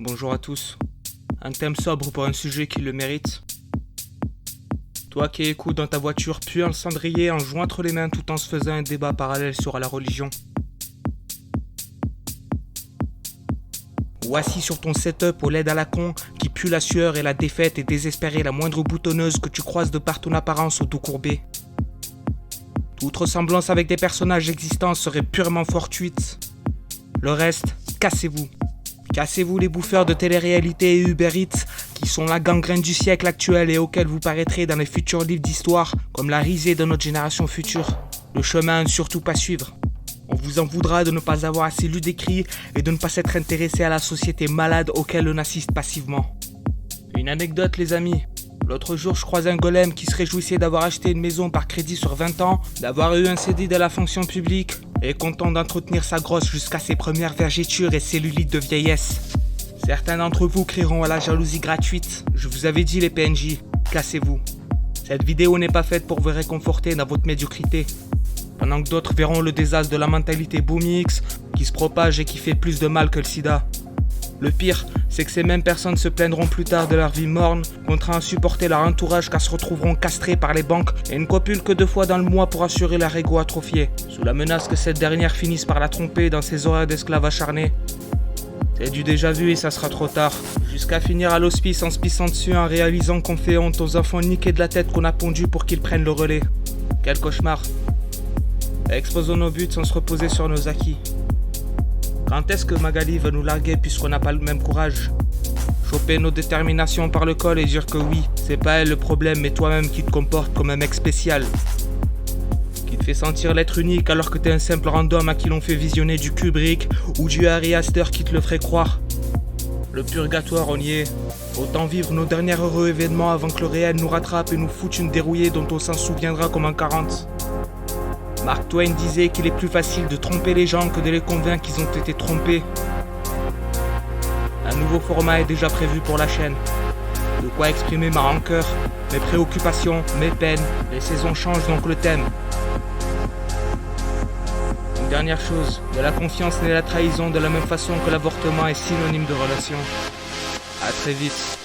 Bonjour à tous. Un thème sobre pour un sujet qui le mérite. Toi qui écoutes dans ta voiture, puis un cendrier, un joint entre les mains tout en se faisant un débat parallèle sur la religion. Ou assis sur ton setup au LED à la con, qui pue la sueur et la défaite et désespérer la moindre boutonneuse que tu croises de par ton apparence au dos courbé. Toute ressemblance avec des personnages existants serait purement fortuite. Le reste, cassez-vous. Cassez-vous les bouffeurs de télé-réalité et Uber Eats qui sont la gangrène du siècle actuel et auxquels vous paraîtrez dans les futurs livres d'histoire comme la risée de notre génération future. Le chemin à ne surtout pas suivre. On vous en voudra de ne pas avoir assez lu d'écrits et de ne pas s'être intéressé à la société malade auquel on assiste passivement. Une anecdote les amis. L'autre jour, je croisais un golem qui se réjouissait d'avoir acheté une maison par crédit sur 20 ans, d'avoir eu un CDI de la fonction publique et content d'entretenir sa grosse jusqu'à ses premières vergetures et cellulites de vieillesse. Certains d'entre vous crieront à la jalousie gratuite. Je vous avais dit les PNJ, cassez-vous. Cette vidéo n'est pas faite pour vous réconforter dans votre médiocrité. Pendant que d'autres verront le désastre de la mentalité boomix qui se propage et qui fait plus de mal que le sida. Le pire, c'est que ces mêmes personnes se plaindront plus tard de leur vie morne, contraints à supporter leur entourage car se retrouveront castrés par les banques et ne copulent que 2 fois dans le mois pour assurer leur ego atrophié, sous la menace que cette dernière finisse par la tromper dans ses horaires d'esclave acharné. C'est du déjà vu et ça sera trop tard, jusqu'à finir à l'hospice en se pissant dessus en réalisant qu'on fait honte aux enfants niqués de la tête qu'on a pondus pour qu'ils prennent le relais. Quel cauchemar. Exposons nos buts sans se reposer sur nos acquis. Quand est-ce que Magali va nous larguer puisqu'on n'a pas le même courage? Choper nos déterminations par le col et dire que oui, c'est pas elle le problème mais toi-même qui te comportes comme un mec spécial. Qui te fait sentir l'être unique alors que t'es un simple random à qui l'on fait visionner du Kubrick ou du Harry Astor qui te le ferait croire. Le purgatoire on y est. Autant vivre nos derniers heureux événements avant que le réel nous rattrape et nous foute une dérouillée dont on s'en souviendra comme en 40. Mark Twain disait qu'il est plus facile de tromper les gens que de les convaincre qu'ils ont été trompés. Un nouveau format est déjà prévu pour la chaîne. De quoi exprimer ma rancœur, mes préoccupations, mes peines. Les saisons changent donc le thème. Une dernière chose, de la confiance naît la trahison de la même façon que l'avortement est synonyme de relation. À très vite.